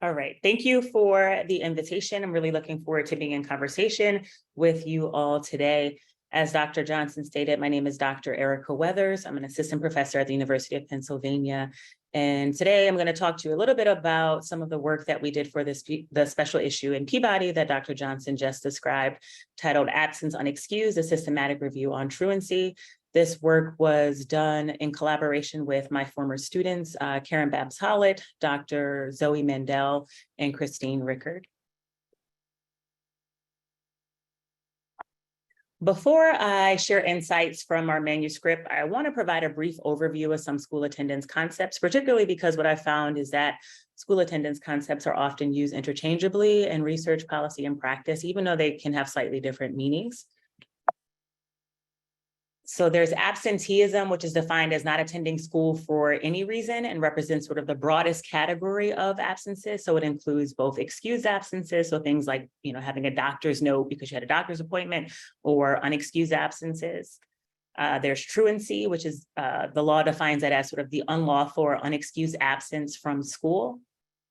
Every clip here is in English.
All right, thank you for the invitation. I'm really looking forward to being in conversation with you all today. As Dr. Johnson stated, my name is Dr. Ericka Weathers. I'm an assistant professor at the University of Pennsylvania. And today I'm going to talk to you a little bit about some of the work that we did for the special issue in Peabody that Dr. Johnson just described, titled Absence Unexcused, a Systematic Review on Truancy. This work was done in collaboration with my former students, Karen Babs-Hollett, Dr. Zoe Mandel, and Christine Rickard. Before I share insights from our manuscript, I want to provide a brief overview of some school attendance concepts, particularly because what I found is that school attendance concepts are often used interchangeably in research, policy, and practice, even though they can have slightly different meanings. So there's absenteeism, which is defined as not attending school for any reason and represents sort of the broadest category of absences. So it includes both excused absences, so things like, having a doctor's note because you had a doctor's appointment, or unexcused absences. There's truancy, which is the law defines that as sort of the unlawful or unexcused absence from school,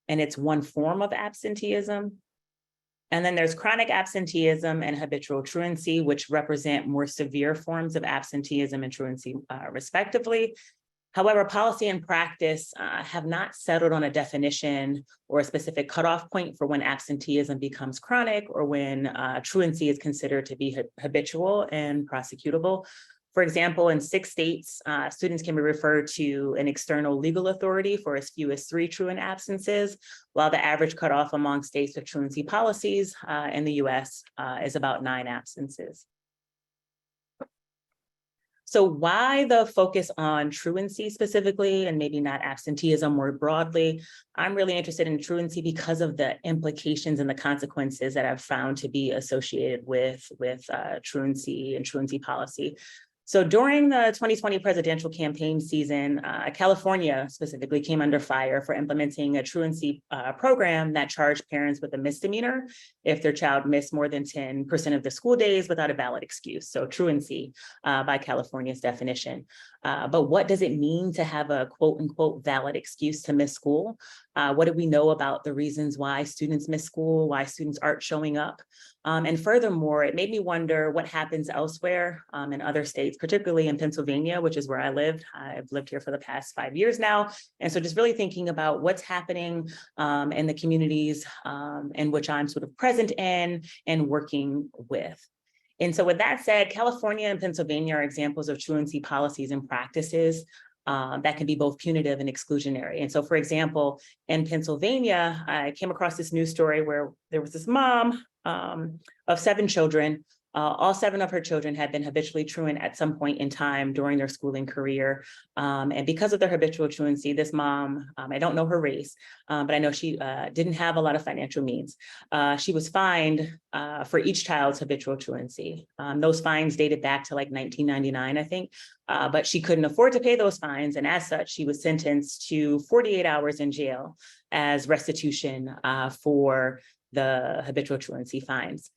and it's one form of absenteeism. And then there's chronic absenteeism and habitual truancy, which represent more severe forms of absenteeism and truancy, respectively. However, policy and practice have not settled on a definition or a specific cutoff point for when absenteeism becomes chronic or when truancy is considered to be habitual and prosecutable. For example, in 6 states, students can be referred to an external legal authority for as few as 3 truant absences, while the average cutoff among states with truancy policies in the US is about 9 absences. So why the focus on truancy specifically, and maybe not absenteeism more broadly? I'm really interested in truancy because of the implications and the consequences that I've found to be associated with truancy and truancy policy. So during the 2020 presidential campaign season, California specifically came under fire for implementing a truancy program that charged parents with a misdemeanor if their child missed more than 10% of the school days without a valid excuse. So truancy by California's definition. But what does it mean to have a quote unquote valid excuse to miss school? What do we know about the reasons why students miss school, why students aren't showing up? And furthermore, it made me wonder what happens elsewhere in other states, particularly in Pennsylvania, which is where I lived. I've lived here for the past 5 years now. And so just really thinking about what's happening in the communities in which I'm sort of present in and working with. And so with that said, California and Pennsylvania are examples of truancy policies and practices that can be both punitive and exclusionary. And so, for example, in Pennsylvania, I came across this news story where there was this mom of 7 children. All 7 of her children had been habitually truant at some point in time during their schooling career. And because of their habitual truancy, this mom, I don't know her race, but I know she didn't have a lot of financial means. She was fined for each child's habitual truancy. Those fines dated back to like 1999, I think, but she couldn't afford to pay those fines. And as such, she was sentenced to 48 hours in jail as restitution for the habitual truancy fines.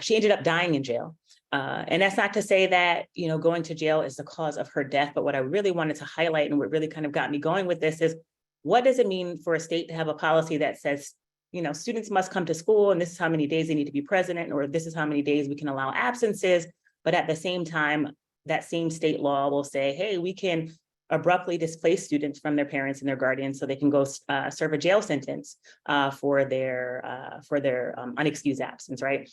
She ended up dying in jail. And that's not to say that, going to jail is the cause of her death, but what I really wanted to highlight and what really kind of got me going with this is, what does it mean for a state to have a policy that says, students must come to school and this is how many days they need to be present, or this is how many days we can allow absences, but at the same time, that same state law will say, hey, we can abruptly displace students from their parents and their guardians so they can go serve a jail sentence for their unexcused absence, right?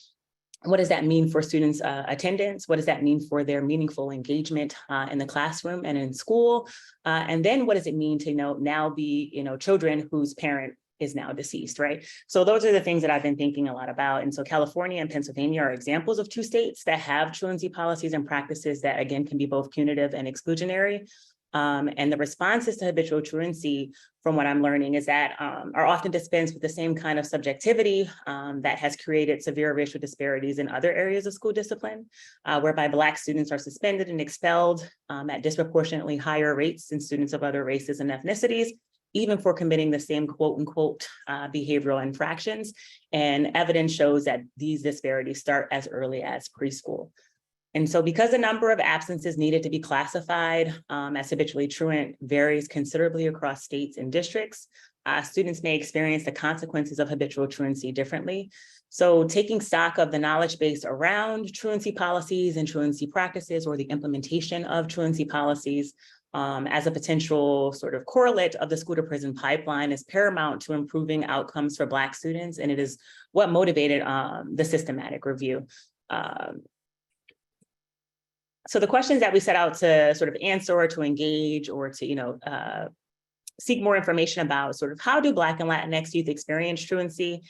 What does that mean for students' attendance? What does that mean for their meaningful engagement in the classroom and in school? And then what does it mean to now be children whose parent is now deceased, right? So those are the things that I've been thinking a lot about. And so California and Pennsylvania are examples of 2 states that have truancy policies and practices that, again, can be both punitive and exclusionary. And the responses to habitual truancy, from what I'm learning, is that are often dispensed with the same kind of subjectivity that has created severe racial disparities in other areas of school discipline, whereby Black students are suspended and expelled at disproportionately higher rates than students of other races and ethnicities, even for committing the same quote unquote behavioral infractions. And evidence shows that these disparities start as early as preschool. And so because the number of absences needed to be classified as habitually truant varies considerably across states and districts, students may experience the consequences of habitual truancy differently. So taking stock of the knowledge base around truancy policies and truancy practices, or the implementation of truancy policies as a potential sort of correlate of the school to prison pipeline, is paramount to improving outcomes for Black students. And it is what motivated the systematic review. So the questions that we set out to sort of answer, or to engage, or to, seek more information about sort of how do Black and Latinx youth experience truancy,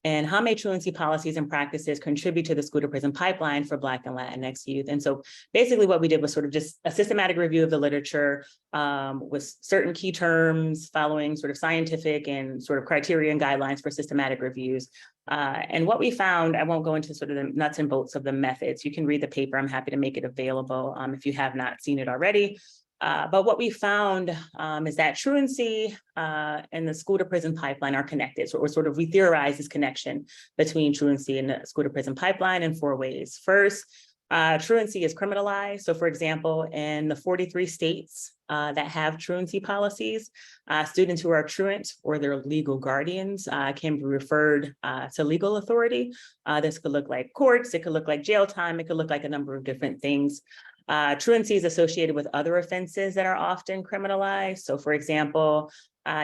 and how may truancy policies and practices contribute to the school to prison pipeline for Black and Latinx youth. And so basically what we did was sort of just a systematic review of the literature with certain key terms, following sort of scientific and sort of criteria and guidelines for systematic reviews. And what we found, I won't go into sort of the nuts and bolts of the methods. You can read the paper. I'm happy to make it available if you have not seen it already. But what we found is that truancy and the school to prison pipeline are connected. So we theorize this connection between truancy and the school to prison pipeline in 4 ways. First, truancy is criminalized. So for example, in the 43 states that have truancy policies, students who are truant or their legal guardians can be referred to legal authority. This could look like courts, it could look like jail time, it could look like a number of different things. Truancy is associated with other offenses that are often criminalized. So for example,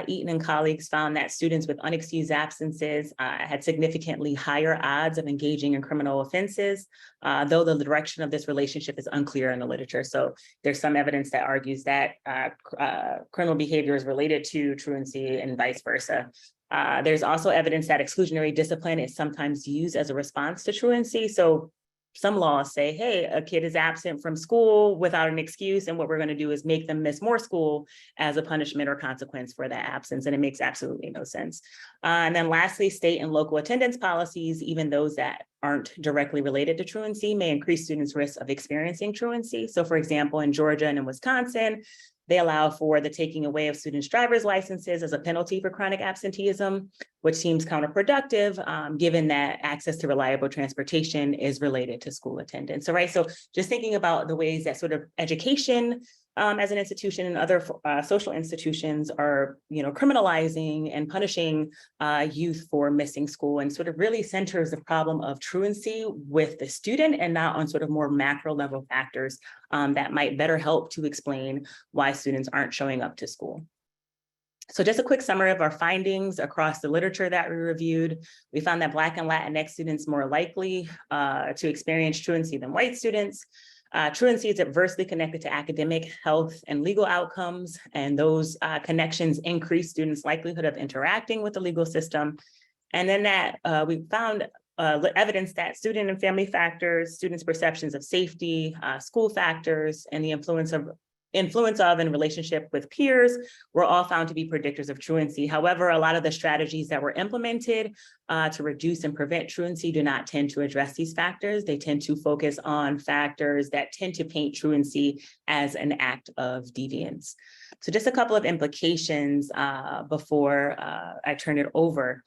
Eaton and colleagues found that students with unexcused absences had significantly higher odds of engaging in criminal offenses, though the direction of this relationship is unclear in the literature. So there's some evidence that argues that criminal behavior is related to truancy and vice versa. There's also evidence that exclusionary discipline is sometimes used as a response to truancy. So some laws say, hey, a kid is absent from school without an excuse, and what we're going to do is make them miss more school as a punishment or consequence for that absence, and it makes absolutely no sense. And then lastly, state and local attendance policies, even those that aren't directly related to truancy, may increase students' risk of experiencing truancy. So for example, in Georgia and in Wisconsin, they allow for the taking away of students' driver's licenses as a penalty for chronic absenteeism, which seems counterproductive, given that access to reliable transportation is related to school attendance. So just thinking about the ways that sort of education as an institution and other social institutions are, criminalizing and punishing youth for missing school, and sort of really centers the problem of truancy with the student and not on sort of more macro level factors that might better help to explain why students aren't showing up to school. So just a quick summary of our findings across the literature that we reviewed. We found that Black and Latinx students more likely to experience truancy than white students. Truancy is adversely connected to academic, health, and legal outcomes, and those connections increase students' likelihood of interacting with the legal system. And then that we found evidence that student and family factors, students' perceptions of safety, school factors, and the influence of and relationship with peers were all found to be predictors of truancy. However, a lot of the strategies that were implemented to reduce and prevent truancy do not tend to address these factors. They tend to focus on factors that tend to paint truancy as an act of deviance. So just a couple of implications before I turn it over.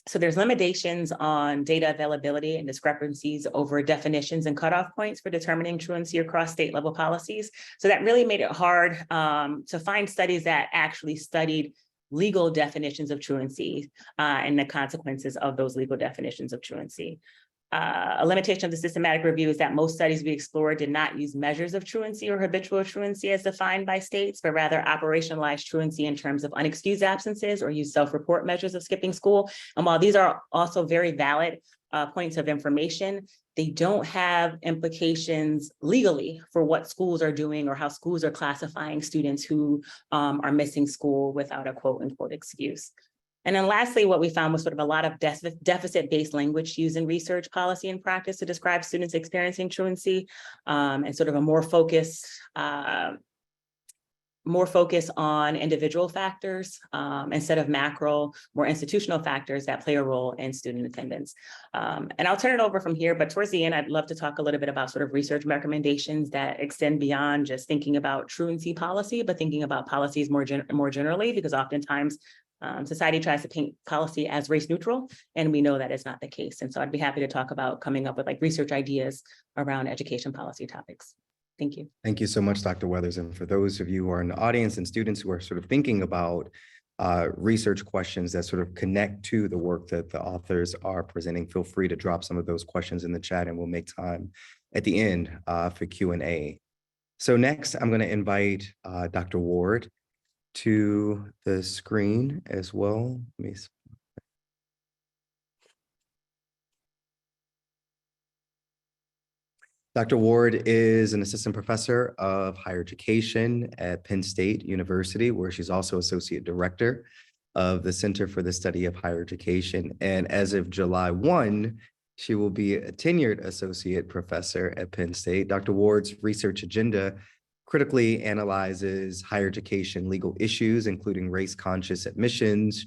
So there's limitations on data availability and discrepancies over definitions and cutoff points for determining truancy across state level policies. So that really made it hard to find studies that actually studied legal definitions of truancy and the consequences of those legal definitions of truancy. A limitation of the systematic review is that most studies we explored did not use measures of truancy or habitual truancy as defined by states, but rather operationalized truancy in terms of unexcused absences or use self-report measures of skipping school. And while these are also very valid points of information, they don't have implications legally for what schools are doing or how schools are classifying students who are missing school without a quote unquote excuse. And then lastly, what we found was sort of a lot of deficit-based language used in research, policy, and practice to describe students experiencing truancy, and sort of a more focus on individual factors instead of macro, more institutional factors that play a role in student attendance. And I'll turn it over from here, but towards the end, I'd love to talk a little bit about sort of research recommendations that extend beyond just thinking about truancy policy, but thinking about policies more generally, because oftentimes society tries to paint policy as race neutral, and we know that is not the case. And so I'd be happy to talk about coming up with like research ideas around education policy topics. Thank you. Thank you so much, Dr. Weathers. And for those of you who are in the audience and students who are sort of thinking about research questions that sort of connect to the work that the authors are presenting, feel free to drop some of those questions in the chat and we'll make time at the end for Q&A. So next, I'm going to invite Dr. Ward to the screen as well. Dr. Ward is an assistant professor of higher education at Penn State University, where she's also associate director of the Center for the Study of Higher Education. And as of July 1, she will be a tenured associate professor at Penn State. Dr. Ward's research agenda critically analyzes higher education legal issues, including race-conscious admissions,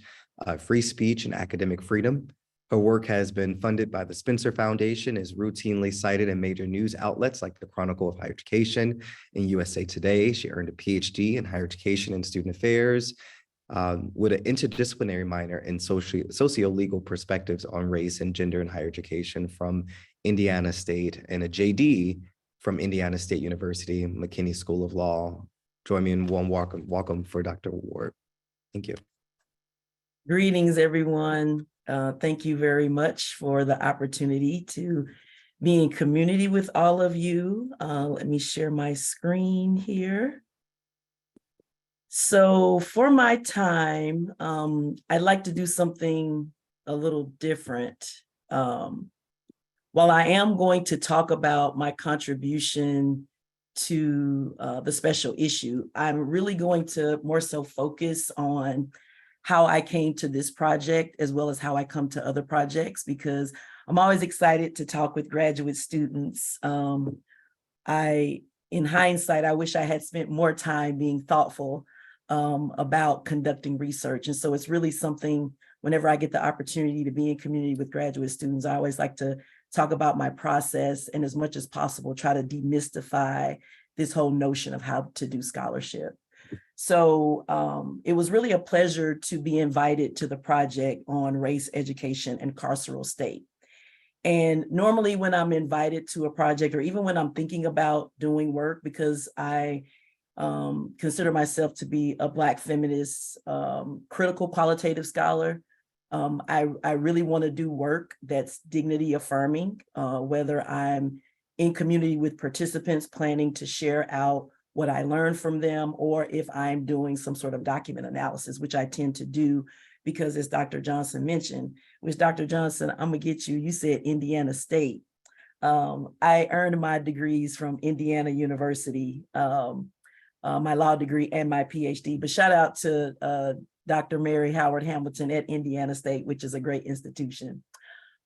free speech, and academic freedom. Her work has been funded by the Spencer Foundation, is routinely cited in major news outlets like the Chronicle of Higher Education and USA Today. She earned a PhD in higher education and student affairs with an interdisciplinary minor in socio-legal perspectives on race and gender in higher education from Indiana State, and a JD from Indiana State University, McKinney School of Law. Join me in one welcome for Dr. Ward. Thank you. Greetings, everyone. Thank you very much for the opportunity to be in community with all of you. Let me share my screen here. So for my time, I'd like to do something a little different. While I am going to talk about my contribution to the special issue, I'm really going to more so focus on how I came to this project, as well as how I come to other projects, because I'm always excited to talk with graduate students. In hindsight, I wish I had spent more time being thoughtful about conducting research. And so it's really something, whenever I get the opportunity to be in community with graduate students, I always like to talk about my process and, as much as possible, try to demystify this whole notion of how to do scholarship. So it was really a pleasure to be invited to the project on race, education, and carceral state. And normally when I'm invited to a project, or even when I'm thinking about doing work, because I consider myself to be a Black feminist, critical qualitative scholar, I really want to do work that's dignity affirming, whether I'm in community with participants planning to share out what I learned from them, or if I'm doing some sort of document analysis, which I tend to do, because as Dr. Johnson mentioned, which Dr. Johnson, I'm gonna get you said Indiana State. I earned my degrees from Indiana University, my law degree and my PhD, but shout out to Dr. Mary Howard Hamilton at Indiana State, which is a great institution.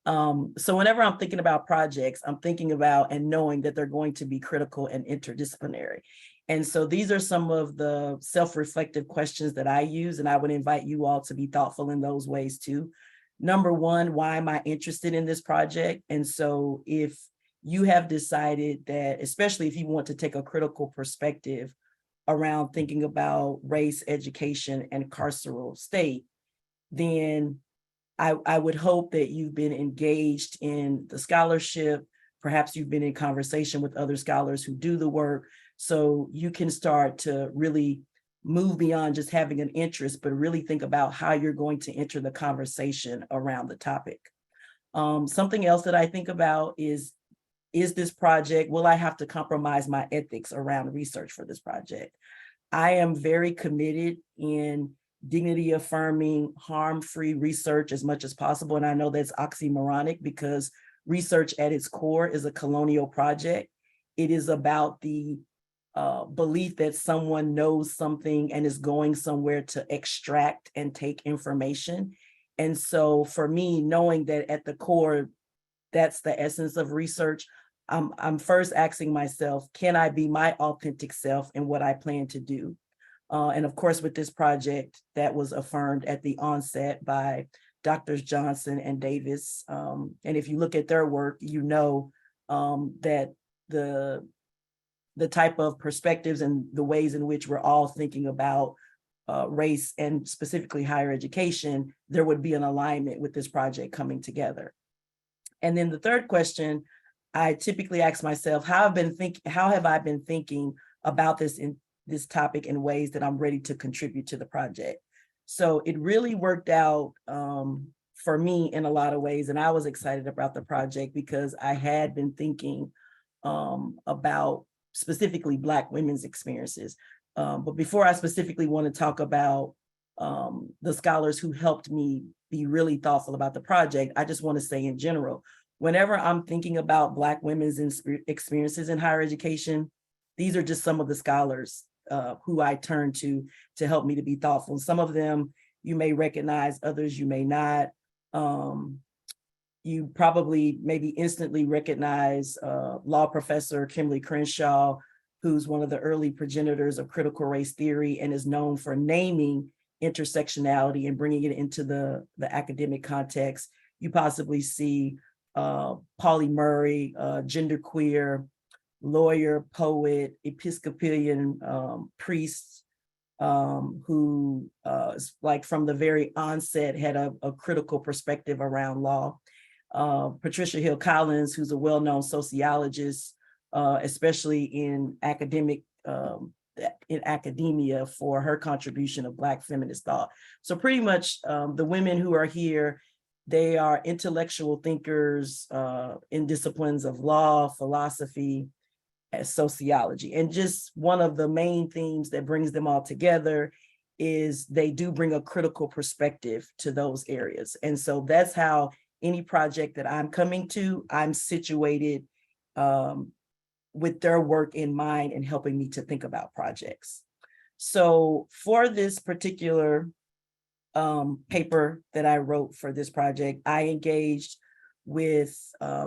So whenever I'm thinking about projects, I'm thinking about and knowing that they're going to be critical and interdisciplinary. And so these are some of the self-reflective questions that I use, and I would invite you all to be thoughtful in those ways too. Number one, why am I interested in this project? And so if you have decided that, especially if you want to take a critical perspective around thinking about race, education, and carceral state, then I would hope that you've been engaged in the scholarship. Perhaps you've been in conversation with other scholars who do the work, so you can start to really move beyond just having an interest, but really think about how you're going to enter the conversation around the topic. Something else that I think about is this project, will I have to compromise my ethics around research for this project? I am very committed in dignity affirming, harm-free research as much as possible. And I know that's oxymoronic, because research at its core is a colonial project. It is about the belief that someone knows something and is going somewhere to extract and take information. And so for me, knowing that at the core, that's the essence of research, I'm first asking myself, can I be my authentic self in what I plan to do? And of course, with this project, that was affirmed at the onset by Drs. Johnson and Davis. And if you look at their work, you know that the type of perspectives and the ways in which we're all thinking about race and specifically higher education, there would be an alignment with this project coming together. And then the third question I typically ask myself, how have I been thinking about this topic in ways that I'm ready to contribute to the project? So it really worked out for me in a lot of ways. And I was excited about the project because I had been thinking about specifically Black women's experiences. But before I specifically want to talk about the scholars who helped me be really thoughtful about the project, I just want to say in general, whenever I'm thinking about Black women's experiences in higher education, these are just some of the scholars who I turn to help me to be thoughtful. Some of them you may recognize, others you may not. You probably maybe instantly recognize law professor Kimberly Crenshaw, who's one of the early progenitors of critical race theory and is known for naming intersectionality and bringing it into the academic context. You possibly see Pauli Murray, genderqueer, lawyer, poet, Episcopalian priest, who like from the very onset had a critical perspective around law. Patricia Hill Collins, who's a well-known sociologist, especially in academia for her contribution of Black feminist thought. So pretty much the women who are here, they are intellectual thinkers in disciplines of law, philosophy, and sociology. And just one of the main themes that brings them all together is they do bring a critical perspective to those areas. And so that's how any project that I'm coming to, I'm situated with their work in mind and helping me to think about projects. So for this particular paper that I wrote for this project, I engaged with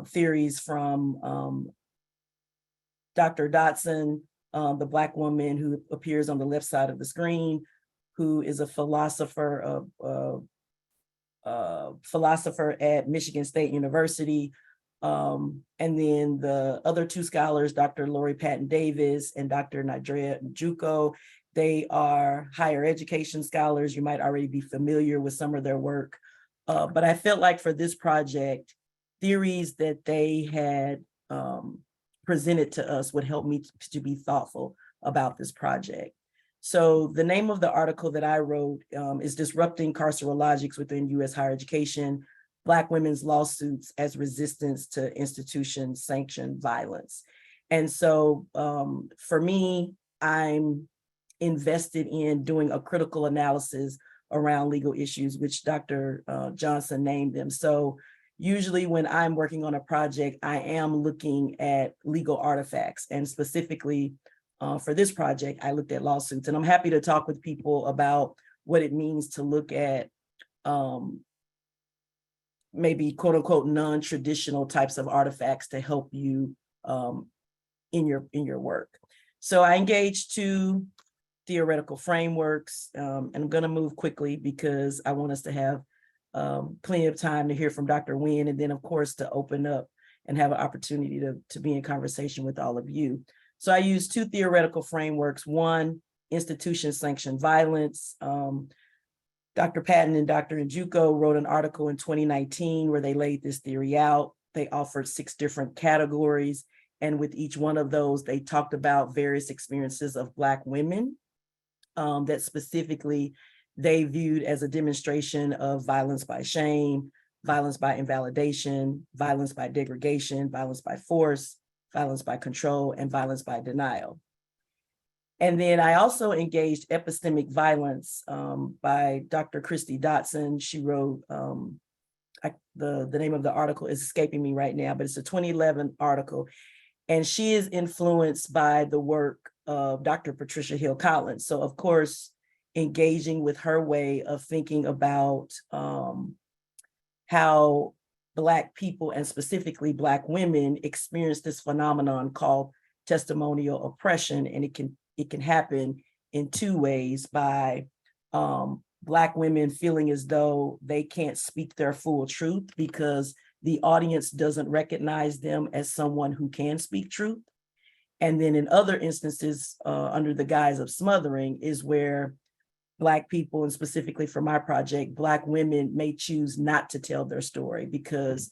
theories from Dr. Dotson, the Black woman who appears on the left side of the screen, who is a philosopher at Michigan State University. And then the other two scholars, Dr. Lori Patton Davis and Dr. Nadrea Njuko, they are higher education scholars. You might already be familiar with some of their work. But I felt like for this project, theories that they had presented to us would help me to be thoughtful about this project. So the name of the article that I wrote is Disrupting Carceral Logics Within U.S. Higher Education, Black Women's Lawsuits as Resistance to Institution-Sanctioned Violence. And so for me, I'm invested in doing a critical analysis around legal issues, which Dr. Johnson named them. So usually when I'm working on a project, I am looking at legal artifacts, and specifically for this project, I looked at lawsuits. And I'm happy to talk with people about what it means to look at maybe quote unquote non-traditional types of artifacts to help you in your work. So I engaged two theoretical frameworks, and I'm going to move quickly because I want us to have plenty of time to hear from Dr. Winn, and then of course to open up and have an opportunity to be in conversation with all of you. So I used two theoretical frameworks. One, institution-sanctioned violence. Dr. Patton and Dr. Njuko wrote an article in 2019 where they laid this theory out. They offered 6 different categories, and with each one of those, they talked about various experiences of Black women that specifically they viewed as a demonstration of violence by shame, violence by invalidation, violence by degradation, violence by force, violence by control, and violence by denial. And then I also engaged epistemic violence by Dr. Christy Dotson. She wrote, the name of the article is escaping me right now, but it's a 2011 article. And she is influenced by the work of Dr. Patricia Hill Collins. So of course, engaging with her way of thinking about how Black people and specifically Black women experience this phenomenon called testimonial oppression. And it can happen in 2 ways: by Black women feeling as though they can't speak their full truth because the audience doesn't recognize them as someone who can speak truth. And then in other instances, under the guise of smothering, is where Black people, and specifically for my project, Black women may choose not to tell their story because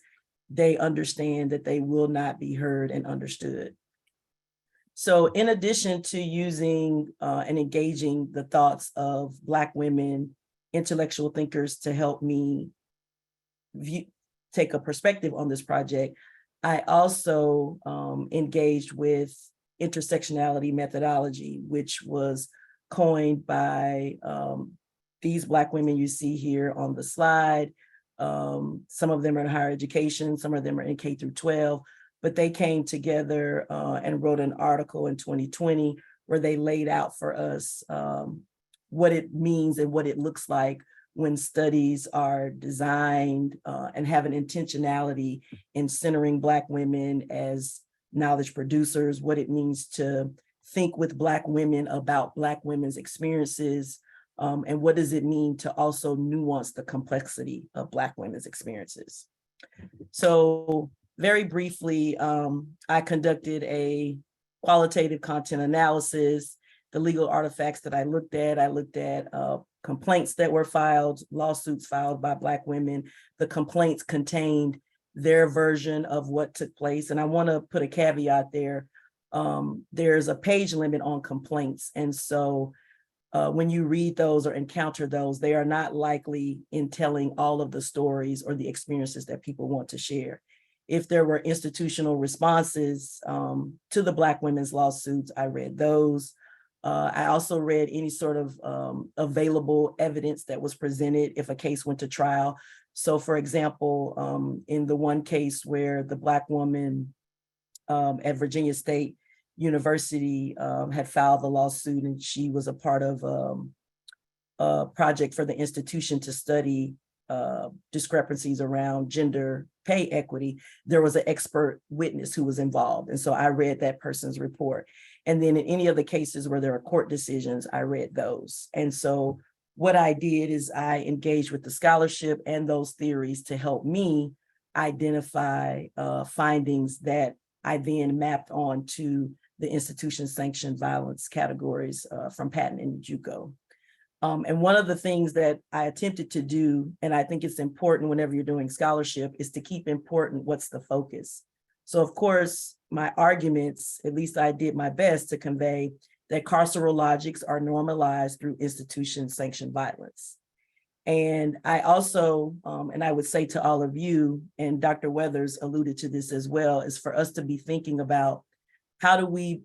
they understand that they will not be heard and understood. So in addition to using and engaging the thoughts of Black women intellectual thinkers to help me take a perspective on this project, I also engaged with intersectionality methodology, which was coined by these Black women you see here on the slide. Some of them are in higher education, some of them are in K through 12, but they came together and wrote an article in 2020 where they laid out for us what it means and what it looks like when studies are designed and have an intentionality in centering Black women as knowledge producers, what it means to think with Black women about Black women's experiences, and what does it mean to also nuance the complexity of Black women's experiences. So very briefly, I conducted a qualitative content analysis. The legal artifacts that I looked at complaints that were filed, lawsuits filed by Black women. The complaints contained their version of what took place. And I want to put a caveat there. There's a page limit on complaints. And so when you read those or encounter those, they are not likely in telling all of the stories or the experiences that people want to share. If there were institutional responses to the Black women's lawsuits, I read those. I also read any sort of available evidence that was presented if a case went to trial. So for example, in the one case where the Black woman at Virginia State University had filed the lawsuit, and she was a part of a project for the institution to study discrepancies around gender pay equity, there was an expert witness who was involved. And so I read that person's report. And then in any of the cases where there are court decisions, I read those. And so what I did is I engaged with the scholarship and those theories to help me identify findings that I then mapped on to the institution-sanctioned violence categories from Patton and JUCO. And one of the things that I attempted to do, and I think it's important whenever you're doing scholarship, is to keep important what's the focus. So of course, my arguments, at least I did my best to convey that carceral logics are normalized through institution-sanctioned violence. And I also, and I would say to all of you, and Dr. Weathers alluded to this as well, is for us to be thinking about how do we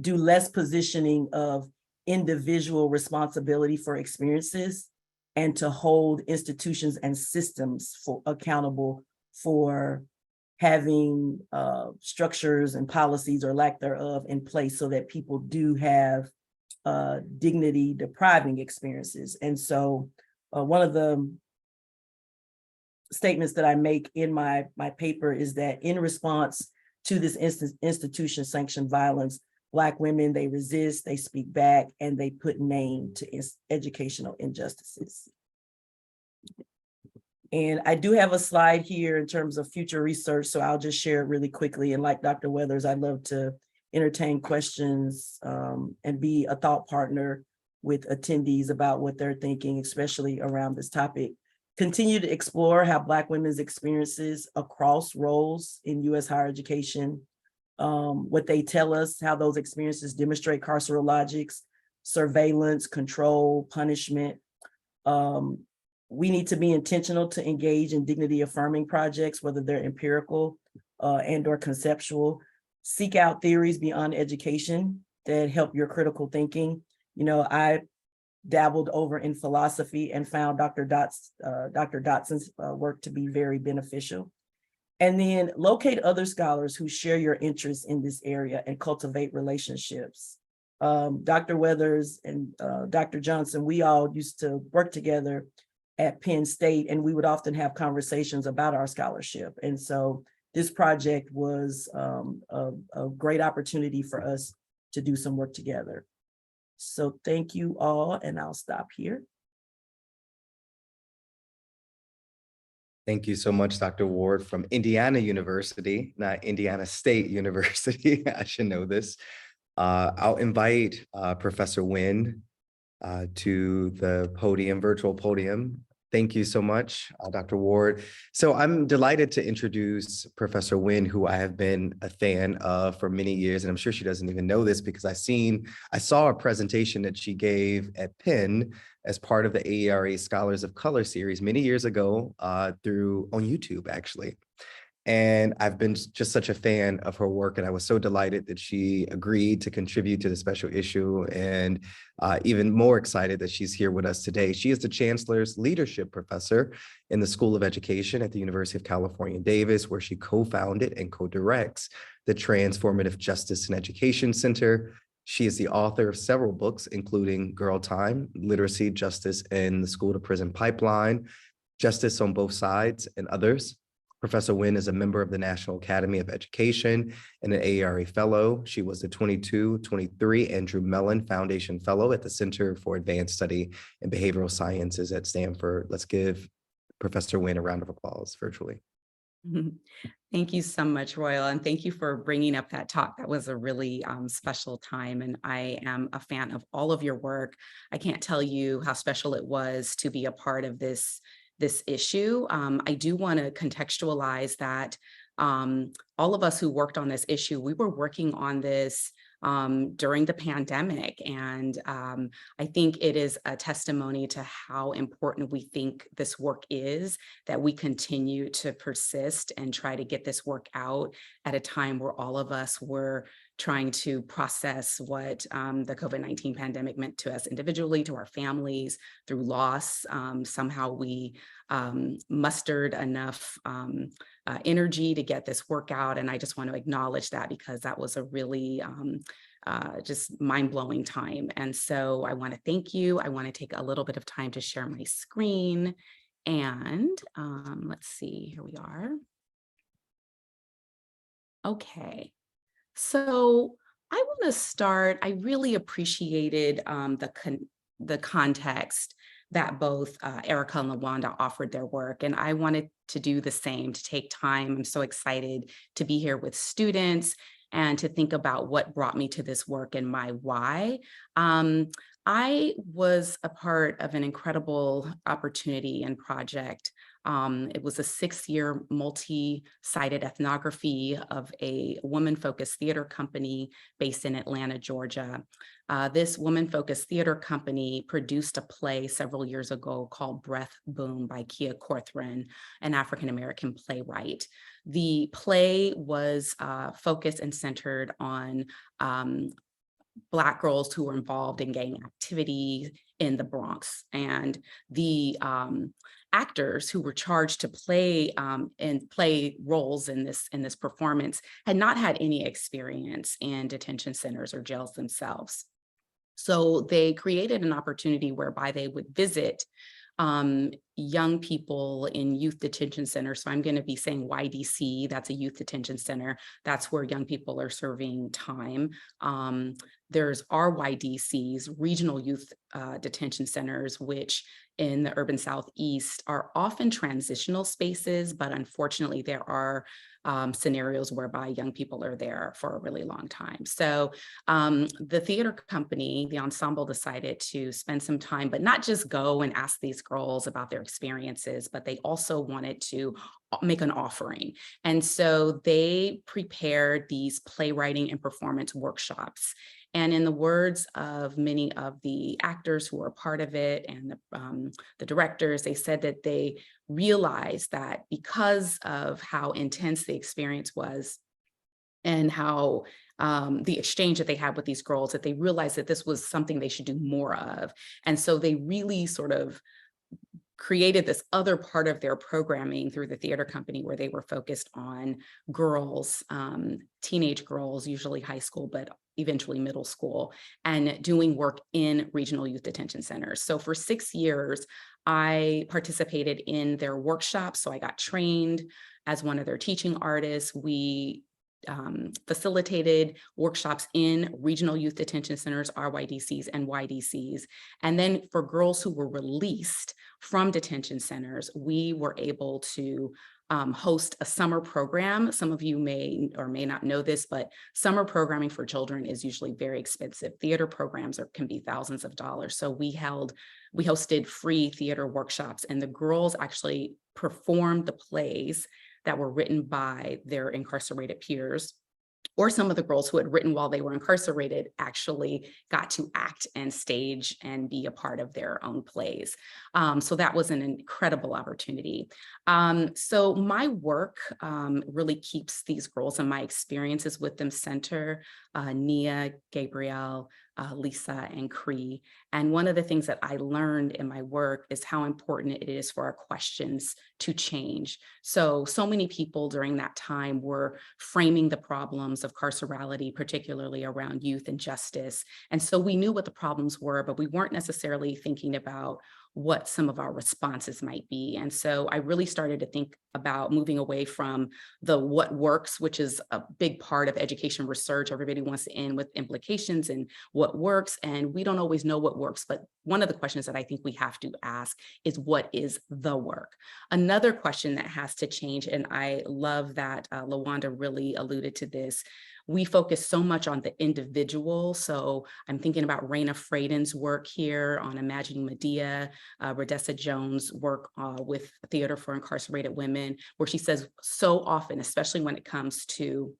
do less positioning of individual responsibility for experiences and to hold institutions and systems accountable for having structures and policies or lack thereof in place so that people do have dignity depriving experiences. And so one of the statements that I make in my paper is that in response to this institution sanctioned violence, Black women, they resist, they speak back, and they put name to educational injustices. And I do have a slide here in terms of future research, so I'll just share it really quickly. And like Dr. Weathers, I'd love to entertain questions and be a thought partner with attendees about what they're thinking, especially around this topic. Continue to explore how Black women's experiences across roles in U.S. higher education, what they tell us, how those experiences demonstrate carceral logics, surveillance, control, punishment. We need to be intentional to engage in dignity affirming projects, whether they're empirical and or conceptual. Seek out theories beyond education that help your critical thinking. You know, I dabbled over in philosophy and found Dr. Dotson's work to be very beneficial. And then locate other scholars who share your interests in this area and cultivate relationships. Dr. Weathers and Dr. Johnson, we all used to work together at Penn State, and we would often have conversations about our scholarship. And so this project was a great opportunity for us to do some work together. So thank you all, and I'll stop here. Thank you so much, Dr. Ward from Indiana University, not Indiana State University. I should know this. I'll invite Professor Winn to the podium, virtual podium. Thank you so much, Dr. Ward. So I'm delighted to introduce Professor Winn, who I have been a fan of for many years, and I'm sure she doesn't even know this because I saw a presentation that she gave at Penn as part of the AERA Scholars of Color series many years ago on YouTube, actually. And I've been just such a fan of her work, and I was so delighted that she agreed to contribute to the special issue, and even more excited that she's here with us today. She is the Chancellor's Leadership Professor in the School of Education at the University of California, Davis, where she co-founded and co-directs the Transformative Justice and Education Center. She is the author of several books, including Girl Time, Literacy, Justice, and the School to Prison Pipeline, Justice on Both Sides, and others. Professor Winn is a member of the National Academy of Education and an AERA Fellow. She was the 22-23 Andrew Mellon Foundation Fellow at the Center for Advanced Study in Behavioral Sciences at Stanford. Let's give Professor Winn a round of applause virtually. Thank you so much, Royel, and thank you for bringing up that talk. That was a really special time, and I am a fan of all of your work. I can't tell you how special it was to be a part of this issue. I do want to contextualize that all of us who worked on this issue, we were working on this during the pandemic. And I think it is a testimony to how important we think this work is, that we continue to persist and try to get this work out at a time where all of us were trying to process what the COVID-19 pandemic meant to us individually, to our families, through loss. Somehow we mustered enough energy to get this work out. And I just want to acknowledge that, because that was a really just mind-blowing time. And so I want to thank you. I want to take a little bit of time to share my screen. And let's see, here we are. Okay. So I want to start, I really appreciated the context that both Ericka and LaWanda offered their work, and I wanted to do the same, to take time. I'm so excited to be here with students and to think about what brought me to this work and my why. I was a part of an incredible opportunity and project. It was a 6-year multi-sited ethnography of a woman-focused theater company based in Atlanta, Georgia. This woman-focused theater company produced a play several years ago called Breath Boom by Kia Corthron, an African-American playwright. The play was focused and centered on Black girls who were involved in gang activity in the Bronx, and the actors who were charged to play roles in this performance had not had any experience in detention centers or jails themselves. So they created an opportunity whereby they would visit young people in youth detention centers. So I'm going to be saying YDC, that's a youth detention center. That's where young people are serving time. There's RYDCs, regional youth detention centers, which in the urban Southeast are often transitional spaces, but unfortunately there are scenarios whereby young people are there for a really long time. So the theater company, the ensemble, decided to spend some time, but not just go and ask these girls about their experiences, but they also wanted to make an offering. And so they prepared these playwriting and performance workshops. And in the words of many of the actors who were a part of it and the directors, they said that they realized that because of how intense the experience was and how the exchange that they had with these girls, that they realized that this was something they should do more of. And so they really sort of created this other part of their programming through the theater company where they were focused on girls, teenage girls, usually high school, but eventually middle school, and doing work in regional youth detention centers. So for 6 years, I participated in their workshops. So I got trained as one of their teaching artists. We facilitated workshops in regional youth detention centers, RYDCs and YDCs. And then for girls who were released from detention centers, we were able to host a summer program. Some of you may or may not know this, but summer programming for children is usually very expensive. Theater programs can be thousands of dollars. So we hosted free theater workshops, and the girls actually performed the plays that were written by their incarcerated peers, or some of the girls who had written while they were incarcerated actually got to act and stage and be a part of their own plays. So that was an incredible opportunity. So my work really keeps these girls and my experiences with them center, Nia, Gabrielle, Lisa, and Cree. And one of the things that I learned in my work is how important it is for our questions to change. So many people during that time were framing the problems of carcerality, particularly around youth and justice. And so we knew what the problems were, but we weren't necessarily thinking about what some of our responses might be. And so I really started to think about moving away from the what works, which is a big part of education research. Everybody wants to end with implications and what works, and we don't always know what works. But one of the questions that I think we have to ask is, what is the work? Another question that has to change, and I love that LaWanda really alluded to this, we focus so much on the individual. So I'm thinking about Raina Fraden's work here on Imagining Medea, Rodessa Jones' work with Theater for Incarcerated Women, where she says so often, especially when it comes to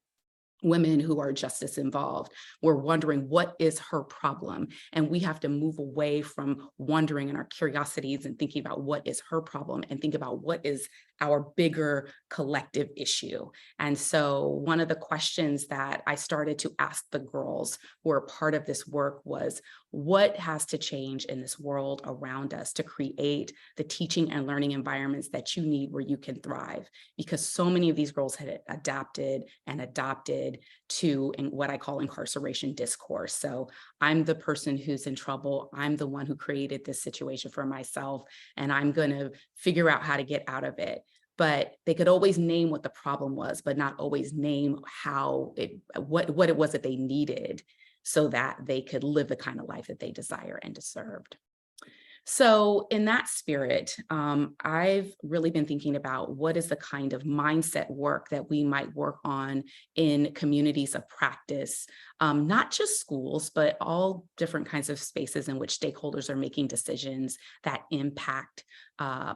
women who are justice involved, we're wondering what is her problem, and we have to move away from wondering in our curiosities and thinking about what is her problem and think about what is our bigger collective issue. And so one of the questions that I started to ask the girls who are part of this work was, what has to change in this world around us to create the teaching and learning environments that you need where you can thrive? Because so many of these girls had adapted and adopted to what I call incarceration discourse. So I'm the person who's in trouble. I'm the one who created this situation for myself, and I'm going to figure out how to get out of it. But they could always name what the problem was, but not always name what it was that they needed so that they could live the kind of life that they desire and deserved. So in that spirit, I've really been thinking about what is the kind of mindset work that we might work on in communities of practice, not just schools, but all different kinds of spaces in which stakeholders are making decisions that impact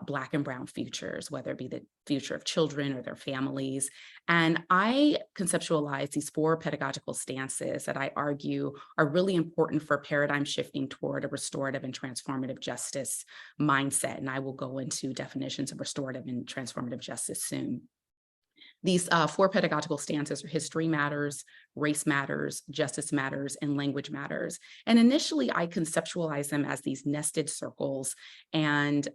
Black and Brown futures, whether it be the future of children or their families. And I conceptualize these 4 pedagogical stances that I argue are really important for paradigm shifting toward a restorative and transformative justice mindset. And I will go into definitions of restorative and transformative justice soon. These 4 pedagogical stances are history matters, race matters, justice matters, and language matters. And initially, I conceptualized them as these nested circles. And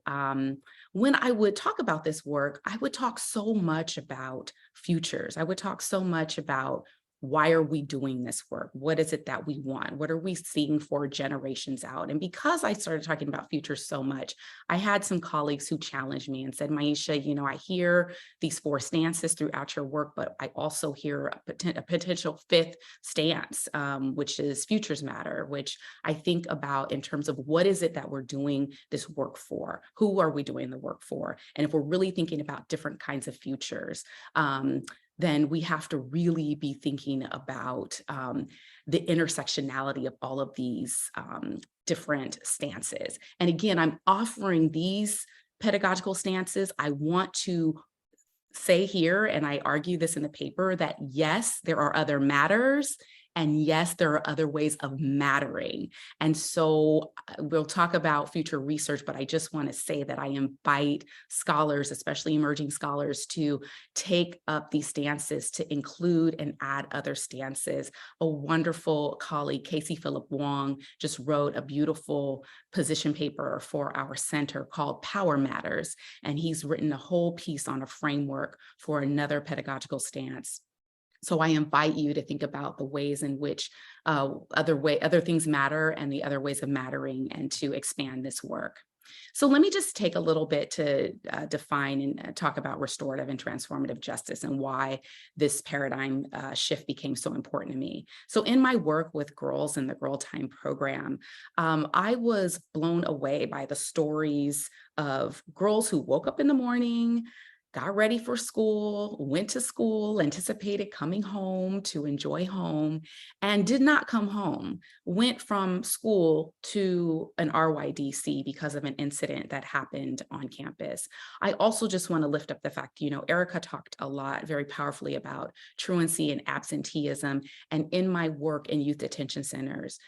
when I would talk about this work, I would talk so much about futures. I would talk so much about, why are we doing this work? What is it that we want? What are we seeing for generations out? And because I started talking about futures so much, I had some colleagues who challenged me and said, Maisha, I hear these 4 stances throughout your work, but I also hear a potential 5th stance, which is futures matter, which I think about in terms of what is it that we're doing this work for? Who are we doing the work for? And if we're really thinking about different kinds of futures, then we have to really be thinking about the intersectionality of all of these different stances. And again, I'm offering these pedagogical stances. I want to say here, and I argue this in the paper, that yes, there are other matters, and yes, there are other ways of mattering. And so we'll talk about future research, but I just want to say that I invite scholars, especially emerging scholars, to take up these stances, to include and add other stances. A wonderful colleague, Casey Phillip Wong, just wrote a beautiful position paper for our center called Power Matters. And he's written a whole piece on a framework for another pedagogical stance. So I invite you to think about the ways in which other things matter and the other ways of mattering, and to expand this work. So let me just take a little bit to define and talk about restorative and transformative justice and why this paradigm shift became so important to me. So in my work with girls in the Girl Time program, I was blown away by the stories of girls who woke up in the morning, got ready for school, went to school, anticipated coming home to enjoy home, and did not come home, went from school to an RYDC because of an incident that happened on campus. I also just want to lift up the fact, Ericka talked a lot very powerfully about truancy and absenteeism. And in my work in youth detention centers,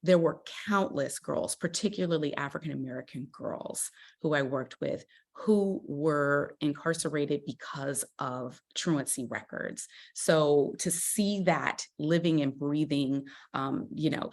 there were countless girls, particularly African-American girls who I worked with, who were incarcerated because of truancy records. So to see that living and breathing,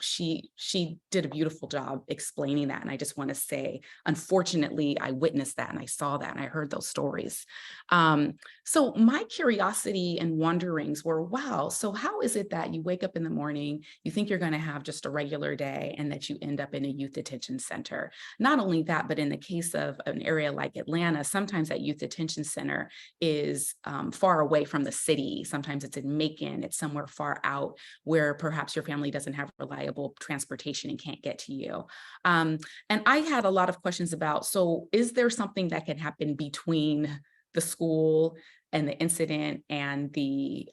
she did a beautiful job explaining that. And I just want to say, unfortunately, I witnessed that and I saw that and I heard those stories. So my curiosity and wonderings were, wow, so how is it that you wake up in the morning, you think you're going to have just a regular day and that you end up in a youth detention center? Not only that, but in the case of an area like Atlanta, sometimes that youth detention center is far away from the city. Sometimes it's in Macon, it's somewhere far out where perhaps your family doesn't have reliable transportation and can't get to you. And I had a lot of questions about, so is there something that can happen between the school and the incident and these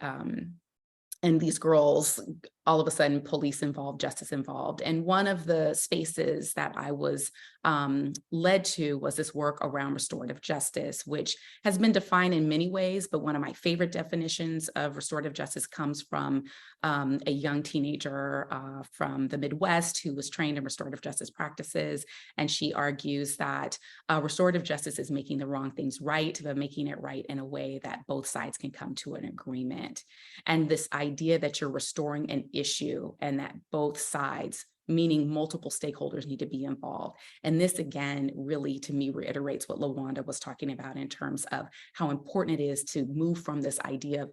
girls, all of a sudden police involved, justice involved. And one of the spaces that I was led to was this work around restorative justice, which has been defined in many ways, but one of my favorite definitions of restorative justice comes from a young teenager from the Midwest who was trained in restorative justice practices. And she argues that restorative justice is making the wrong things right, but making it right in a way that both sides can come to an agreement. And this idea that you're restoring an issue and that both sides, meaning multiple stakeholders, need to be involved. And this again, really to me reiterates what LaWanda was talking about in terms of how important it is to move from this idea of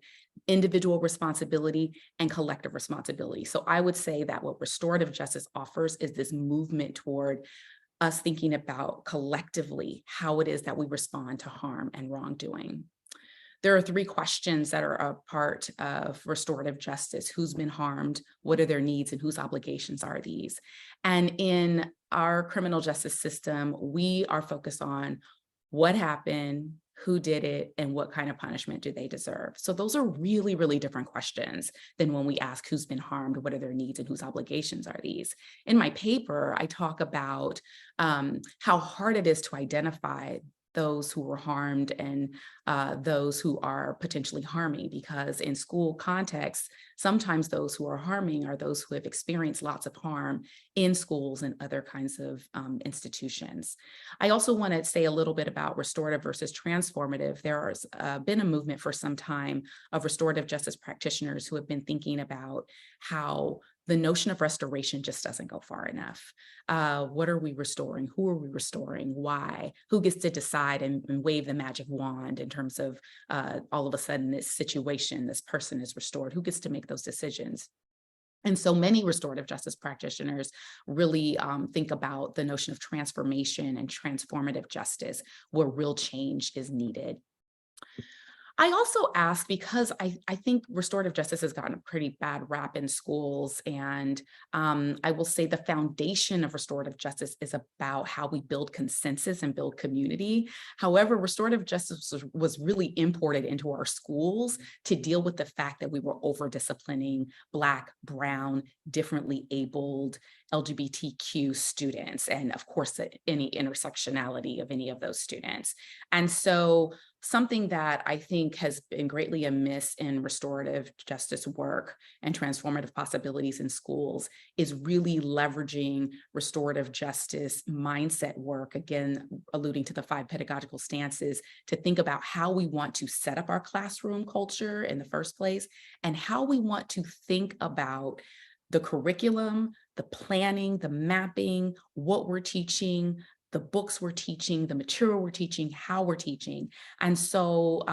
individual responsibility and collective responsibility. So I would say that what restorative justice offers is this movement toward us thinking about collectively how it is that we respond to harm and wrongdoing. There are 3 questions that are a part of restorative justice: who's been harmed, what are their needs, and whose obligations are these? And in our criminal justice system, we are focused on what happened, who did it, and what kind of punishment do they deserve? So those are really, really different questions than when we ask who's been harmed, what are their needs, and whose obligations are these? In my paper, I talk about how hard it is to identify those who were harmed and those who are potentially harming, because in school contexts, sometimes those who are harming are those who have experienced lots of harm in schools and other kinds of institutions. I also want to say a little bit about restorative versus transformative. There has been a movement for some time of restorative justice practitioners who have been thinking about how the notion of restoration just doesn't go far enough. What are we restoring? Who are we restoring? Why? Who gets to decide and wave the magic wand in terms of all of a sudden this situation, this person is restored? Who gets to make those decisions? And so many restorative justice practitioners really think about the notion of transformation and transformative justice, where real change is needed. I also ask because I think restorative justice has gotten a pretty bad rap in schools. And I will say the foundation of restorative justice is about how we build consensus and build community. However, restorative justice was really imported into our schools to deal with the fact that we were over-disciplining Black, brown, differently abled, LGBTQ students, and of course, any intersectionality of any of those students. And so something that I think has been greatly amiss in restorative justice work and transformative possibilities in schools is really leveraging restorative justice mindset work, again, alluding to the 5 pedagogical stances, to think about how we want to set up our classroom culture in the first place and how we want to think about the curriculum, the planning, the mapping, what we're teaching, the books we're teaching, the material we're teaching, how we're teaching. And so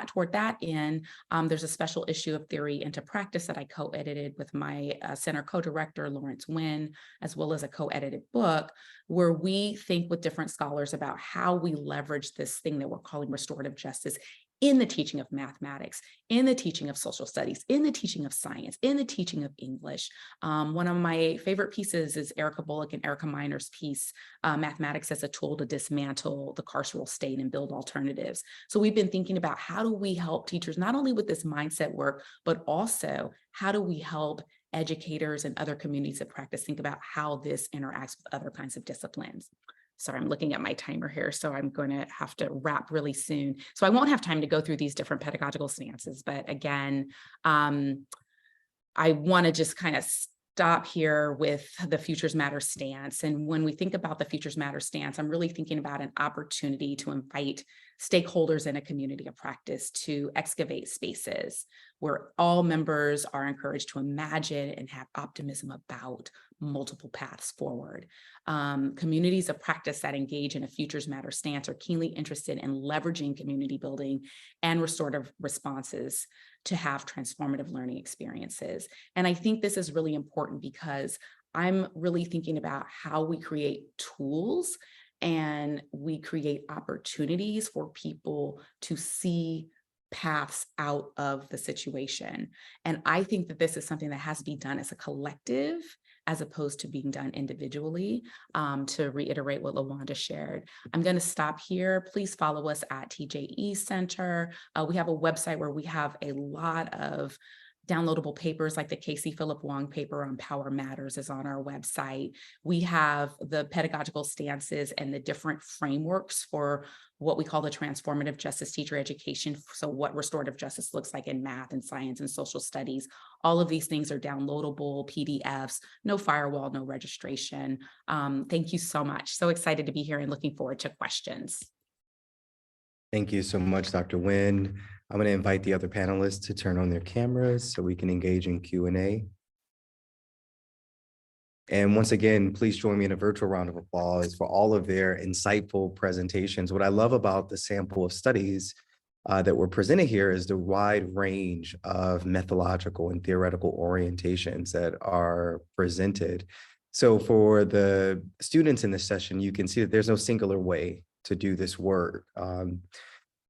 toward that end, there's a special issue of Theory into Practice that I co-edited with my center co-director, Winn, as well as a co-edited book, where we think with different scholars about how we leverage this thing that we're calling restorative justice in the teaching of mathematics, in the teaching of social studies, in the teaching of science, in the teaching of English. One of my favorite pieces is Ericka Bullock and Ericka Miner's piece, Mathematics as a Tool to Dismantle the Carceral State and Build Alternatives. So we've been thinking about how do we help teachers, not only with this mindset work, but also how do we help educators and other communities of practice think about how this interacts with other kinds of disciplines. Sorry, I'm looking at my timer here, so I'm going to have to wrap really soon. So I won't have time to go through these different pedagogical stances, but again, I want to just kind of stop here with the Futures Matter stance. And when we think about the Futures Matter stance, I'm really thinking about an opportunity to invite stakeholders in a community of practice to excavate spaces where all members are encouraged to imagine and have optimism about multiple paths forward. Communities of practice that engage in a Futures Matter stance are keenly interested in leveraging community building and restorative responses to have transformative learning experiences. And I think this is really important because I'm really thinking about how we create tools and we create opportunities for people to see paths out of the situation. And I think that this is something that has to be done as a collective as opposed to being done individually. To reiterate what LaWanda shared, I'm going to stop here. Please follow us at TJE Center. We have a website where we have a lot of downloadable papers, like the Casey Philip Wong paper on Power Matters is on our website. We have the pedagogical stances and the different frameworks for what we call the transformative justice teacher education. So what restorative justice looks like in math and science and social studies. All of these things are downloadable PDFs, no firewall, no registration. Thank you so much. So excited to be here and looking forward to questions. Thank you so much, Dr. Winn. I'm going to invite the other panelists to turn on their cameras so we can engage in Q&A. And once again, please join me in a virtual round of applause for all of their insightful presentations. What I love about the sample of studies that were presented here is the wide range of methodological and theoretical orientations that are presented. So for the students in this session, you can see that there's no singular way to do this work.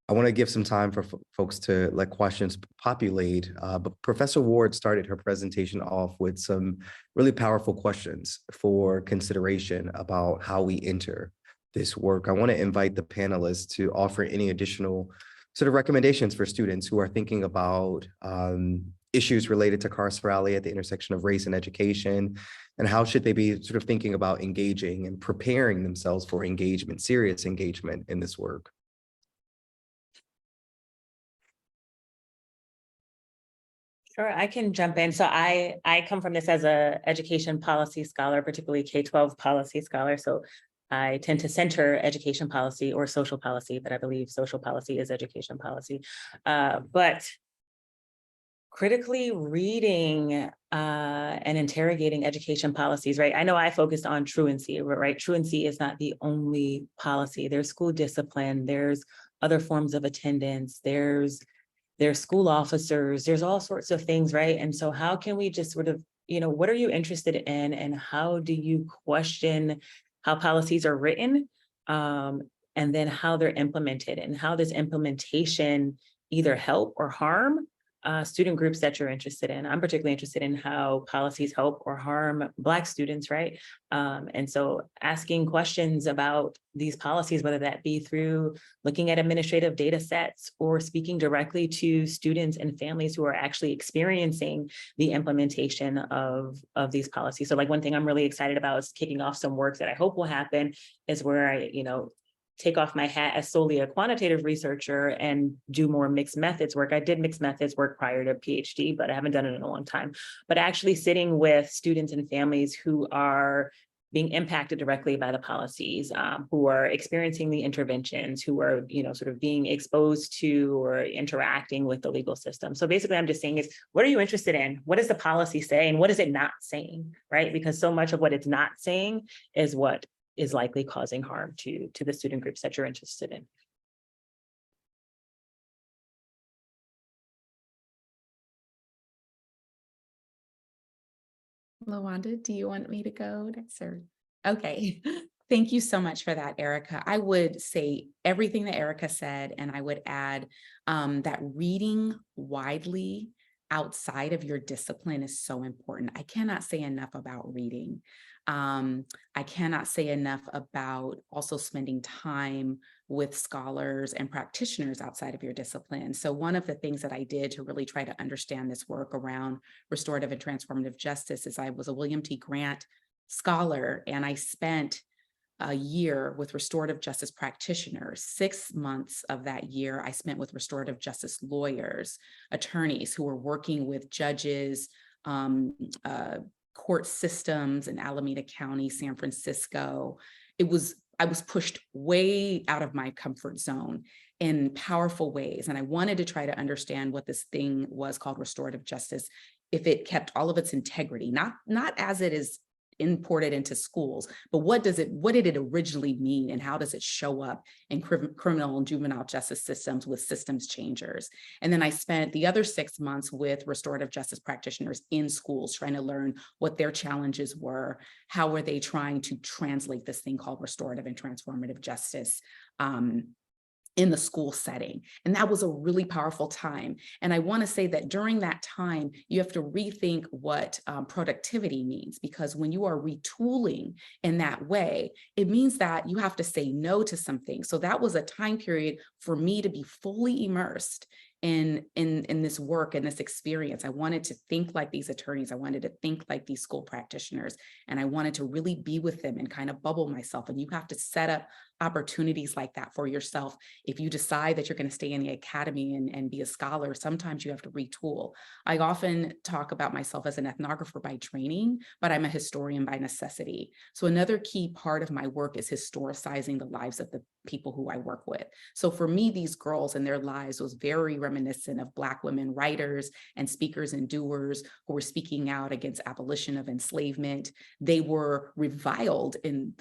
I want to give some time for folks to let questions populate, but Professor Ward started her presentation off with some really powerful questions for consideration about how we enter this work. I want to invite the panelists to offer any additional sort of recommendations for students who are thinking about issues related to carcerality at the intersection of race and education, and how should they be sort of thinking about engaging and preparing themselves for engagement, serious engagement in this work. Sure, I can jump in. So I come from this as a education policy scholar, particularly K-12 policy scholar. So I tend to center education policy or social policy, but I believe social policy is education policy. But critically reading and interrogating education policies, right? I know I focused on truancy, right? Truancy is not the only policy. There's school discipline, there's other forms of attendance, there's school officers, there's all sorts of things, right? And so how can we just sort of, what are you interested in and how do you question how policies are written and then how they're implemented and how this implementation either help or harm student groups that you're interested in. I'm particularly interested in how policies help or harm Black students, right? And so asking questions about these policies, whether that be through looking at administrative data sets or speaking directly to students and families who are actually experiencing the implementation of these policies. So like one thing I'm really excited about is kicking off some work that I hope will happen is where I, take off my hat as solely a quantitative researcher and do more mixed methods work. I did mixed methods work prior to PhD, but I haven't done it in a long time. But actually sitting with students and families who are being impacted directly by the policies, who are experiencing the interventions, who are, sort of being exposed to or interacting with the legal system. So basically I'm just saying is, what are you interested in? What does the policy say? And what is it not saying, right? Because so much of what it's not saying is what is likely causing harm to the student groups that you're interested in. LaWanda, do you want me to go next? Or okay. Thank you so much for that, Ericka. I would say everything that Ericka said, and I would add that reading widely outside of your discipline is so important. I cannot say enough about reading. I cannot say enough about also spending time with scholars and practitioners outside of your discipline. So one of the things that I did to really try to understand this work around restorative and transformative justice is I was a William T. Grant scholar, and I spent a year with restorative justice practitioners. 6 months of that year I spent with restorative justice lawyers, attorneys who were working with judges, court systems in Alameda County, San Francisco. I was pushed way out of my comfort zone in powerful ways. And I wanted to try to understand what this thing was called restorative justice, if it kept all of its integrity, not as it is imported into schools, but what did it originally mean, and how does it show up in criminal and juvenile justice systems with systems changers? And then I spent the other 6 months with restorative justice practitioners in schools, trying to learn what their challenges were, how were they trying to translate this thing called restorative and transformative justice in the school setting. And that was a really powerful time. And I want to say that during that time, you have to rethink what productivity means, because when you are retooling in that way, it means that you have to say no to something. So that was a time period for me to be fully immersed in this work and this experience. I wanted to think like these attorneys. I wanted to think like these school practitioners, and I wanted to really be with them and kind of bubble myself. And you have to set up opportunities like that for yourself. If you decide that you're going to stay in the academy and be a scholar, sometimes you have to retool. I often talk about myself as an ethnographer by training, but I'm a historian by necessity. So another key part of my work is historicizing the lives of the people who I work with. So for me, these girls and their lives was very reminiscent of Black women writers and speakers and doers who were speaking out against abolition of enslavement. They were reviled in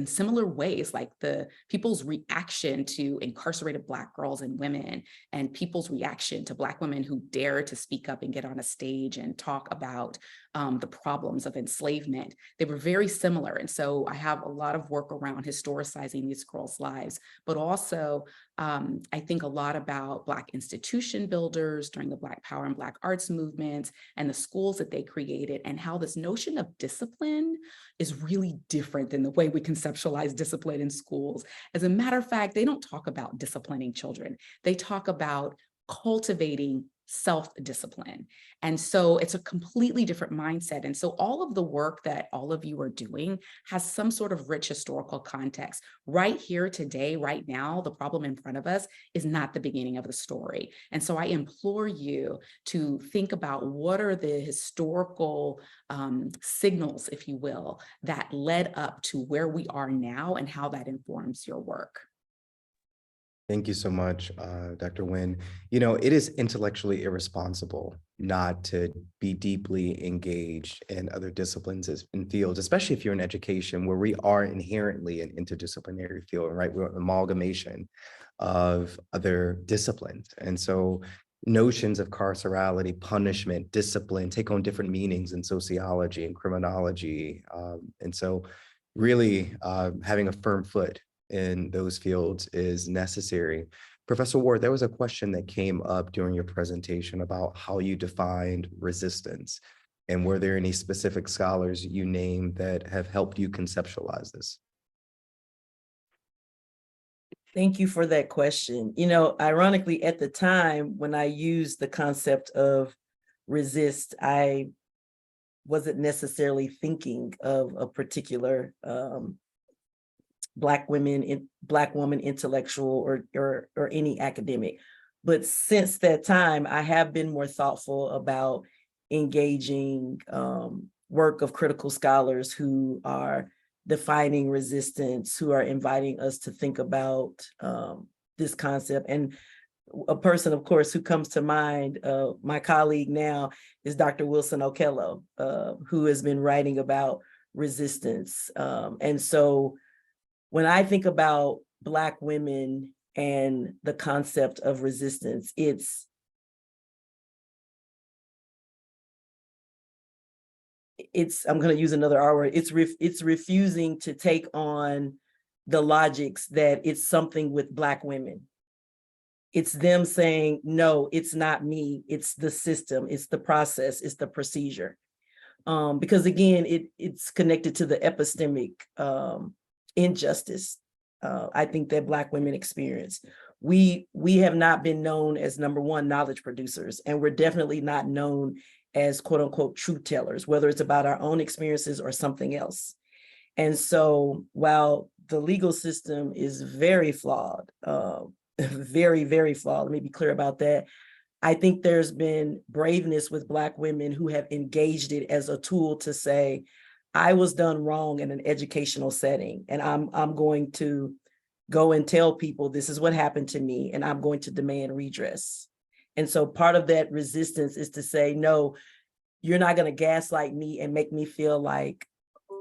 similar ways, like the people's reaction to incarcerated Black girls and women, and people's reaction to Black women who dare to speak up and get on a stage and talk about the problems of enslavement. They were very similar. And so I have a lot of work around historicizing these girls' lives, but also I think a lot about Black institution builders during the Black Power and Black arts movements and the schools that they created, and how this notion of discipline is really different than the way we conceptualize discipline in schools. As a matter of fact, they don't talk about disciplining children. They talk about cultivating self-discipline. And so it's a completely different mindset. And so all of the work that all of you are doing has some sort of rich historical context. Right here today, right now, the problem in front of us is not the beginning of the story. And so I implore you to think about what are the historical signals, if you will, that led up to where we are now and how that informs your work. Thank you so much, Dr. Winn. You know, it is intellectually irresponsible not to be deeply engaged in other disciplines and fields, especially if you're in education, where we are inherently an interdisciplinary field, right? We're an amalgamation of other disciplines. And so notions of carcerality, punishment, discipline take on different meanings in sociology and criminology. And so really having a firm foot in those fields is necessary. Professor Ward, there was a question that came up during your presentation about how you defined resistance, and were there any specific scholars you named that have helped you conceptualize this? Thank you for that question. You know, ironically, at the time when I used the concept of resist, I wasn't necessarily thinking of a particular Black woman intellectual or any academic. But since that time, I have been more thoughtful about engaging work of critical scholars who are defining resistance, who are inviting us to think about this concept. And a person, of course, who comes to mind, my colleague now, is Dr. Wilson Okello, who has been writing about resistance. And so when I think about Black women and the concept of resistance, I'm going to use another R word, it's refusing to take on the logics that it's something with Black women. It's them saying, no, it's not me, it's the system, it's the process, it's the procedure. Because again, it's connected to the epistemic injustice I think that Black women experience. We have not been known as, number one, knowledge producers, and we're definitely not known as quote unquote truth tellers, whether it's about our own experiences or something else. And so while the legal system is very flawed, very, very flawed, let me be clear about that, I think there's been braveness with Black women who have engaged it as a tool to say, I was done wrong in an educational setting, and I'm going to go and tell people this is what happened to me, and I'm going to demand redress. And so part of that resistance is to say, no, you're not going to gaslight me and make me feel like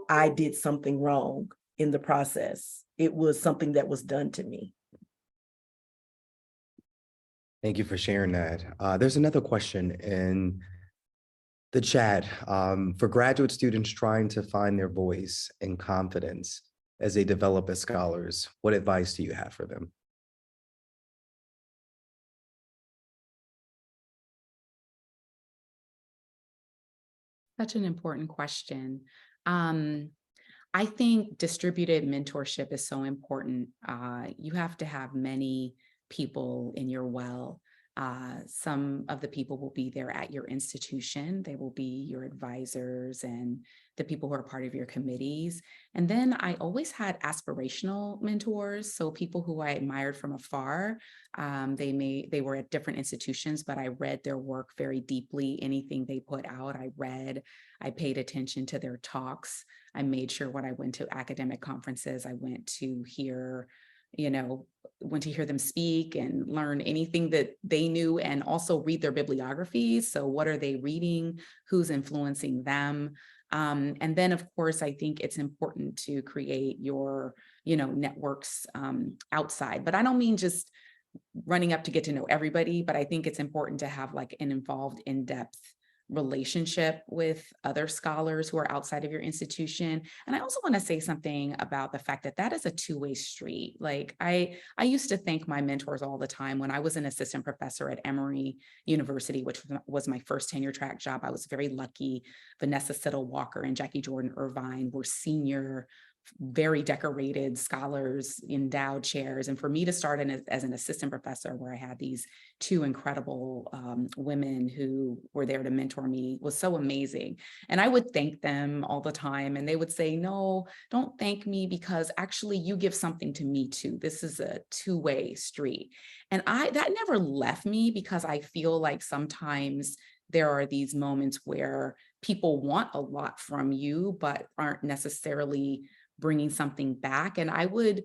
I did something wrong in the process. It was something that was done to me. Thank you for sharing that. There's another question in the chat. For graduate students trying to find their voice and confidence as they develop as scholars, what advice do you have for them? Such an important question. I think distributed mentorship is so important. You have to have many people in your well. Some of the people will be there at your institution. They will be your advisors and the people who are part of your committees. And then I always had aspirational mentors. So people who I admired from afar. They were at different institutions, but I read their work very deeply. Anything they put out, I read. I paid attention to their talks. I made sure when I went to academic conferences, I went to hear them speak and learn anything that they knew, and also read their bibliographies. So what are they reading? Who's influencing them? And then, of course, I think it's important to create your, networks outside. But I don't mean just running up to get to know everybody, but I think it's important to have like an involved, in-depth relationship with other scholars who are outside of your institution. And I also want to say something about the fact that that is a two-way street. Like I used to thank my mentors all the time. When I was an assistant professor at Emory University, which was my first tenure track job, I was very lucky. Vanessa Siddle Walker and Jackie Jordan Irvine were senior, very decorated scholars, endowed chairs. And for me to start as an assistant professor, where I had these two incredible women who were there to mentor me, was so amazing. And I would thank them all the time. And they would say, no, don't thank me, because actually you give something to me too. This is a two-way street. And that never left me, because I feel like sometimes there are these moments where people want a lot from you, but aren't necessarily bringing something back. And I would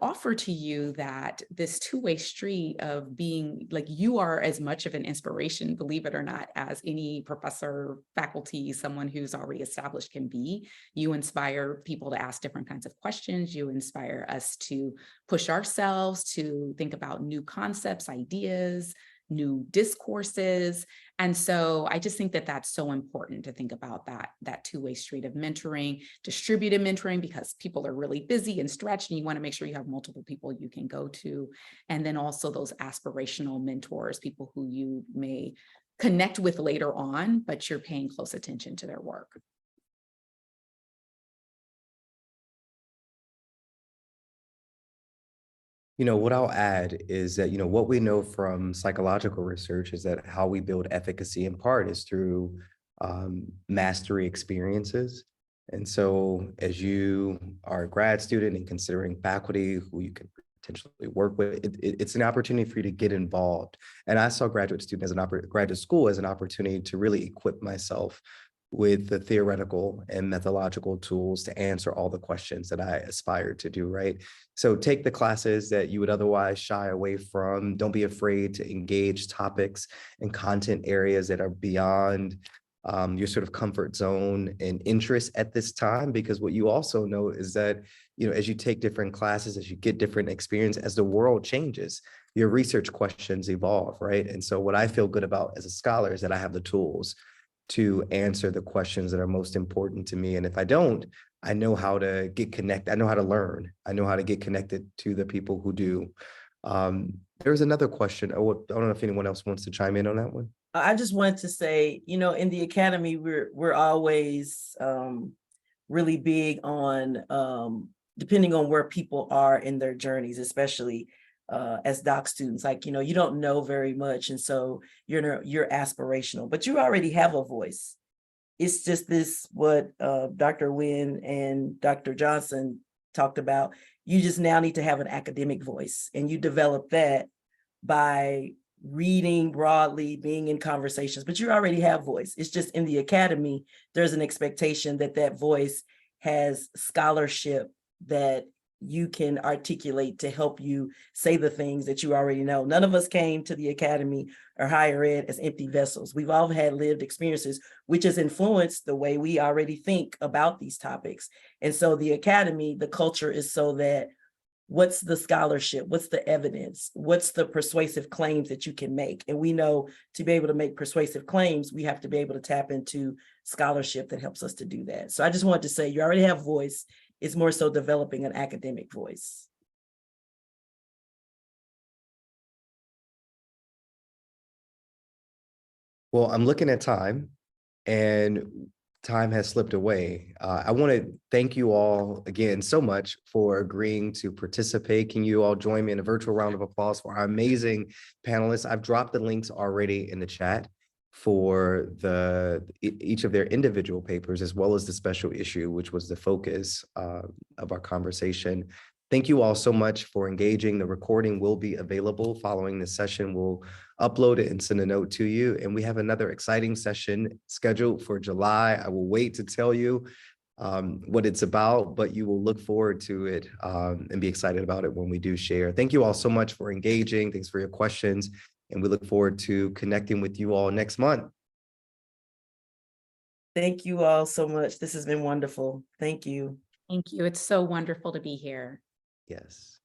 offer to you that this two-way street of being like, you are as much of an inspiration, believe it or not, as any professor, faculty, someone who's already established can be. You inspire people to ask different kinds of questions. You inspire us to push ourselves, to think about new concepts, ideas, new discourses. And so I just think that that's so important to think about that two-way street of mentoring, distributed mentoring, because people are really busy and stretched, and you want to make sure you have multiple people you can go to. And then also those aspirational mentors, people who you may connect with later on, but you're paying close attention to their work. What I'll add is that, what we know from psychological research is that how we build efficacy in part is through mastery experiences. And so as you are a grad student and considering faculty who you can potentially work with, it's an opportunity for you to get involved. And I saw graduate school as an opportunity to really equip myself with the theoretical and methodological tools to answer all the questions that I aspire to do, right? So take the classes that you would otherwise shy away from. Don't be afraid to engage topics and content areas that are beyond your sort of comfort zone and interest at this time, because what you also know is that, as you take different classes, as you get different experience, as the world changes, your research questions evolve, right? And so what I feel good about as a scholar is that I have the tools to answer the questions that are most important to me. And if I don't, I know how to get connected. I know how to learn. I know how to get connected to the people who do. There's another question. Oh, I don't know if anyone else wants to chime in on that one. I just wanted to say, you know, in the academy, we're always really big on depending on where people are in their journeys, especially as doc students. Like, you know, you don't know very much, and so you're aspirational, but you already have a voice. It's just this what Dr. Winn and Dr. Johnson talked about. You just now need to have an academic voice, and you develop that by reading broadly, being in conversations, but you already have voice. It's just in the academy, there's an expectation that that voice has scholarship that you can articulate to help you say the things that you already know. None of us came to the academy or higher ed as empty vessels. We've all had lived experiences, which has influenced the way we already think about these topics. And so the academy, the culture is so that what's the scholarship? What's the evidence? What's the persuasive claims that you can make? And we know to be able to make persuasive claims, we have to be able to tap into scholarship that helps us to do that. So I just wanted to say, you already have voice. It's more so developing an academic voice. Well, I'm looking at time, and time has slipped away. I want to thank you all again so much for agreeing to participate. Can you all join me in a virtual round of applause for our amazing panelists? I've dropped the links already in the chat for each of their individual papers, as well as the special issue, which was the focus of our conversation. Thank you all so much for engaging. The recording will be available following this session. We'll upload it and send a note to you. And we have another exciting session scheduled for July. I will wait to tell you what it's about, but you will look forward to it and be excited about it when we do share. Thank you all so much for engaging. Thanks for your questions. And we look forward to connecting with you all next month. Thank you all so much. This has been wonderful. Thank you. Thank you. It's so wonderful to be here. Yes.